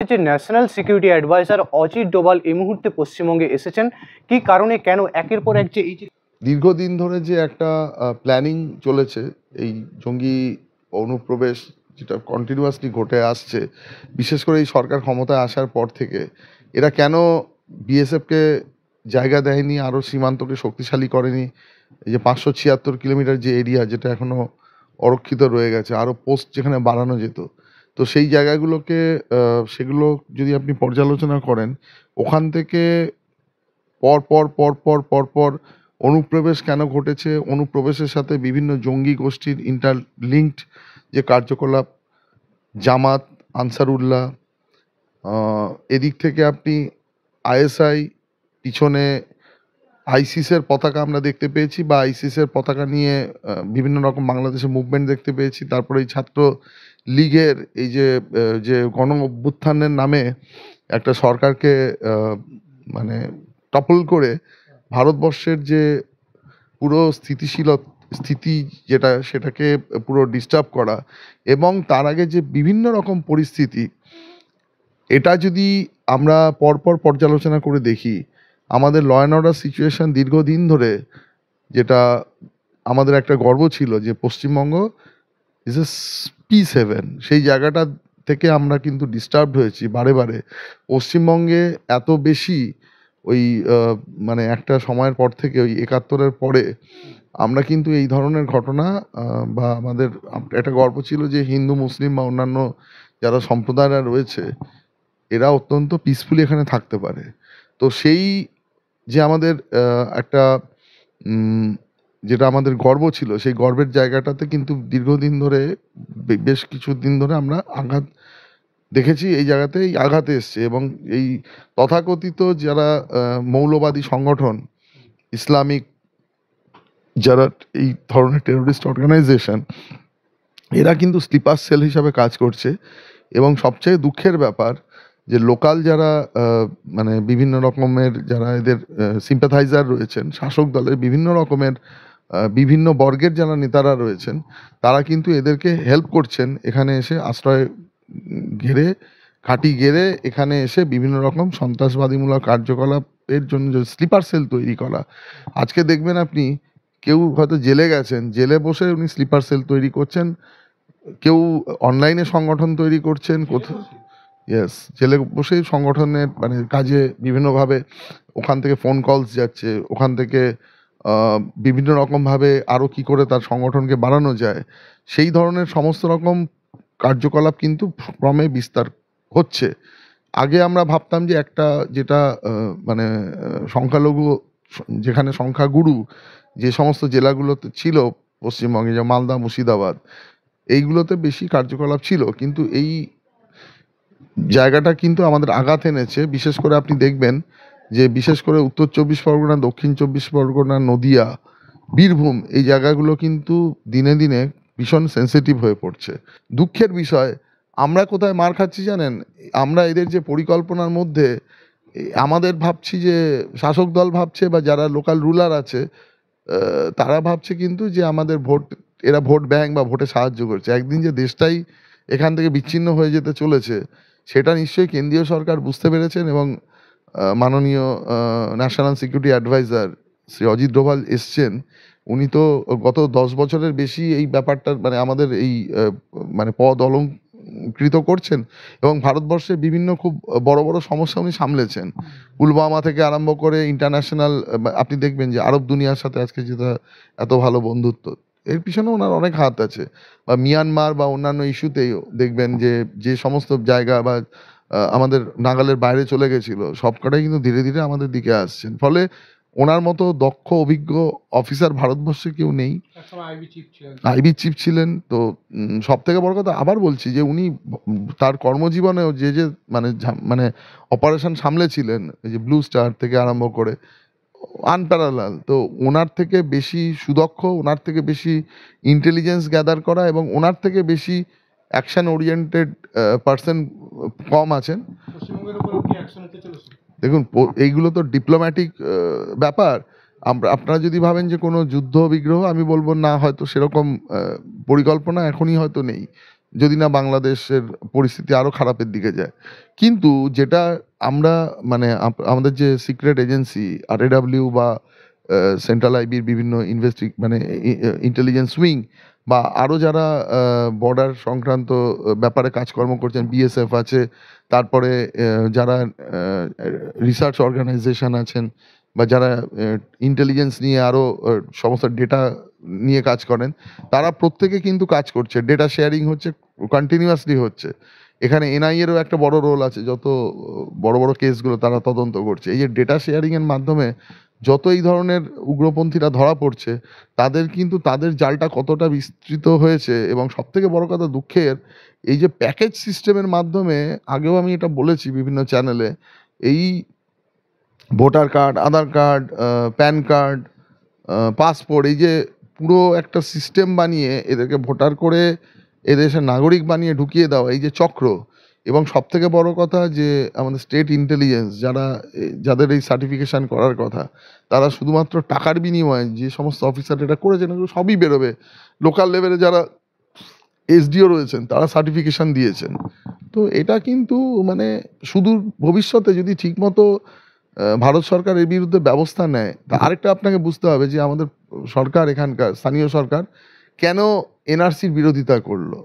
যে national security adviser Ajit Doval এই মুহূর্তে পশ্চিমবঙ্গে এসেছেন, কি কারণে, কেন একের পর এক যে এই যে দীর্ঘদিন ধরে যে একটা প্ল্যানিং চলেছে, এই জঙ্গি অনুপ্রবেশ যেটা কন্টিনিউয়াসলি ঘটে আসছে, বিশেষ করে এই সরকার ক্ষমতায় আসার পর থেকে, এরা কেন বিএসএফকে জায়গা দেয়নি, আরও সীমান্তকে শক্তিশালী করেনি? এই যে 576 কিলোমিটার যে এরিয়া, যেটা এখনও অরক্ষিত রয়ে গেছে, আরও পোস্ট যেখানে বাড়ানো যেত, তো সেই জায়গাগুলোকে সেগুলো যদি আপনি পর্যালোচনা করেন, ওখান থেকে পর পর পর পর পর পর অনুপ্রবেশ কেন ঘটেছে, অনুপ্রবেশের সাথে বিভিন্ন জঙ্গি গোষ্ঠীর ইন্টারলিঙ্কড যে কার্যকলাপ, জামাত, আনসারুল্লাহ, এদিক থেকে আপনি আইএসআই, পিছনে আইসিসের পতাকা আমরা দেখতে পেয়েছি, বা আইসিসের পতাকা নিয়ে বিভিন্ন রকম বাংলাদেশে মুভমেন্ট দেখতে পেয়েছি। তারপরে এই ছাত্র লীগের এই যে গণ অভ্যুত্থানের নামে একটা সরকারকে মানে টপল করে ভারতবর্ষের যে পুরো স্থিতি যেটা, সেটাকে পুরো ডিস্টার্ব করা, এবং তার আগে যে বিভিন্ন রকম পরিস্থিতি, এটা যদি আমরা পরপর পর্যালোচনা করে দেখি, আমাদের ল অ্যান্ড অর্ডার সিচুয়েশন দীর্ঘদিন ধরে, যেটা আমাদের একটা গর্ব ছিল যে Paschimbanga is a peace heaven, সেই জায়গাটা থেকে আমরা কিন্তু ডিস্টার্বড হয়েছি বারে বারে। পশ্চিমবঙ্গে এত বেশি ওই মানে একটা সময়ের পর থেকে, ওই 71-এর পরে আমরা কিন্তু এই ধরনের ঘটনা, বা আমাদের একটা গর্ব ছিল যে হিন্দু, মুসলিম বা অন্যান্য যারা সম্প্রদায়রা রয়েছে, এরা অত্যন্ত পিসফুলি এখানে থাকতে পারে। তো সেই যে আমাদের একটা যেটা আমাদের গর্ব ছিল, সেই গর্বের জায়গাটাতে কিন্তু দীর্ঘদিন ধরে, বেশ কিছুদিন ধরে আমরা আঘাত দেখেছি, এই জায়গাতেই আঘাতে এসছে। এবং এই তথাকথিত যারা মৌলবাদী সংগঠন, ইসলামিক যারা এই ধরনের টেরোরিস্ট অর্গানাইজেশন, এরা কিন্তু স্লিপার সেল হিসাবে কাজ করছে। এবং সবচেয়ে দুঃখের ব্যাপার যে লোকাল যারা মানে বিভিন্ন রকমের যারা এদের সিম্প্যাথাইজার রয়েছেন, শাসক দলের বিভিন্ন রকমের বিভিন্ন বর্গের যারা নেতারা রয়েছেন, তারা কিন্তু এদেরকে হেল্প করছেন এখানে এসে আশ্রয় ঘেরে, ঘাঁটি গেড়ে এখানে এসে বিভিন্ন রকম সন্ত্রাসবাদীমূলক কার্যকলাপের জন্য যে স্লিপার সেল তৈরি করা। আজকে দেখবেন আপনি, কেউ হয়তো জেলে গেছেন, জেলে বসে উনি স্লিপার সেল তৈরি করছেন, কেউ অনলাইনে সংগঠন তৈরি করছেন, কোথাও ইয়েস, জেলে বসেই সংগঠনের মানে কাজে বিভিন্নভাবে ওখান থেকে ফোন কলস যাচ্ছে, ওখান থেকে বিভিন্ন রকমভাবে আরও কী করে তার সংগঠনকে বাড়ানো যায়, সেই ধরনের সমস্ত রকম কার্যকলাপ কিন্তু ক্রমে বিস্তার হচ্ছে। আগে আমরা ভাবতাম যে একটা যেটা মানে সংখ্যালঘু, যেখানে সংখ্যাগুরু যে সমস্ত জেলাগুলোতে ছিল পশ্চিমবঙ্গে, যে মালদা, মুর্শিদাবাদ, এইগুলোতে বেশি কার্যকলাপ ছিল, কিন্তু এই জায়গাটা কিন্তু আমাদের আঘাত এনেছে। বিশেষ করে আপনি দেখবেন যে বিশেষ করে উত্তর 24 পরগনা, দক্ষিণ 24 পরগনা, নদিয়া, বীরভূম, এই জায়গাগুলো কিন্তু দিনে দিনে ভীষণ সেন্সিটিভ হয়ে পড়ছে। দুঃখের বিষয়, আমরা কোথায় মার খাচ্ছি জানেন? আমরা এদের যে পরিকল্পনার মধ্যে, আমাদের ভাবছি যে শাসক দল ভাবছে, বা যারা লোকাল রুলার আছে তারা ভাবছে কিন্তু যে আমাদের ভোট, এরা ভোট ব্যাংক বা ভোটে সাহায্য করছে। একদিন যে দেশটাই এখান থেকে বিচ্ছিন্ন হয়ে যেতে চলেছে, সেটা নিশ্চয়ই কেন্দ্রীয় সরকার বুঝতে পেরেছেন। এবং মাননীয় national security adviser Shri Ajit Doval এসছেন, উনি তো গত 10 বছরের বেশি এই ব্যাপারটা মানে আমাদের এই মানে পদ অলঙ্কৃত করছেন, এবং ভারতবর্ষের বিভিন্ন খুব বড় বড় সমস্যা উনি সামলেছেন। পুলওয়ামা থেকে আরম্ভ করে ইন্টারন্যাশনাল, আপনি দেখবেন যে আরব দুনিয়ার সাথে আজকে যেটা এত ভালো বন্ধুত্ব, এর পিছনে ওনার অনেক হাত আছে। বা মিয়ানমার বা অন্যান্য ইস্যুতেই দেখবেন যে যে সমস্ত জায়গা বা আমাদের নাগালের বাইরে চলে গেছিল, সবকটাই কিন্তু ধীরে ধীরে আমাদের দিকে আসছেন। ফলে ওনার মতো দক্ষ অভিজ্ঞ অফিসার ভারতবর্ষে কেউ নেই। আইবি চিফ ছিলেন। তো সব থেকে বড় কথা আবার বলছি যে উনি তার কর্মজীবনেও যে মানে অপারেশন সামলেছিলেন, এই যে ব্লু স্টার থেকে আরম্ভ করে, আনপ্যারালাল। তো ওনার থেকে বেশি সুদক্ষ, ওনার থেকে বেশি ইন্টেলিজেন্স গ্যাদার করা, এবং ওনার থেকে বেশি অ্যাকশন ওরিয়েন্টেড পার্সন কম আছেন। দেখুন, এইগুলো তো ডিপ্লোম্যাটিক ব্যাপার। আপনারা যদি ভাবেন যে কোনো যুদ্ধ বিগ্রহ, আমি বলবো না, হয়তো সেরকম পরিকল্পনা এখনই হয়তো নেই। যদি না বাংলাদেশের পরিস্থিতি আরও খারাপের দিকে যায়। কিন্তু যেটা আমরা মানে আমাদের যে সিক্রেট এজেন্সি RAW বা সেন্ট্রাল আইবির বিভিন্ন মানে ইন্টেলিজেন্স উইং বা আরও যারা বর্ডার সংক্রান্ত ব্যাপারে কাজকর্ম করছেন, BSF আছে, তারপরে যারা রিসার্চ অর্গানাইজেশন আছেন বা যারা ইন্টেলিজেন্স নিয়ে আরও সমস্ত ডেটা নিয়ে কাজ করেন, তারা প্রত্যেকে কিন্তু কাজ করছে। ডেটা শেয়ারিং হচ্ছে, কন্টিনিউয়াসলি হচ্ছে। এখানে NIA-রও একটা বড় রোল আছে, যত বড় বড় কেসগুলো তারা তদন্ত করছে। এই যে ডেটা শেয়ারিংয়ের মাধ্যমে যত এই ধরনের উগ্রপন্থীরা ধরা পড়ছে, তাদের কিন্তু তাদের জালটা কতটা বিস্তৃত হয়েছে, এবং সবথেকে বড় কথা দুঃখের, এই যে প্যাকেজ সিস্টেমের মাধ্যমে, আগেও আমি এটা বলেছি বিভিন্ন চ্যানেলে, এই ভোটার কার্ড, আধার কার্ড, প্যান কার্ড, পাসপোর্ট, এই যে পুরো একটা সিস্টেম বানিয়ে এদেরকে ভোটার করে এদেশের নাগরিক বানিয়ে ঢুকিয়ে দেওয়া, এই যে চক্র, এবং সবথেকে বড় কথা যে আমাদের স্টেট ইন্টেলিজেন্স যাদের এই সার্টিফিকেশন করার কথা, তারা শুধুমাত্র টাকার বিনিময়ে যে সমস্ত অফিসার এটা করেছেন, এগুলো সবই বেরোবে। লোকাল লেভেলে যারা SDO রয়েছেন তারা সার্টিফিকেশন দিয়েছেন। তো এটা কিন্তু মানে সুদূর ভবিষ্যতে যদি ঠিকমতো ভারত সরকার এর বিরুদ্ধে ব্যবস্থা নেয়, তা আরেকটা আপনাকে বুঝতে হবে যে আমাদের সরকার, এখানকার স্থানীয় সরকার কেন NRCর বিরোধিতা করলো।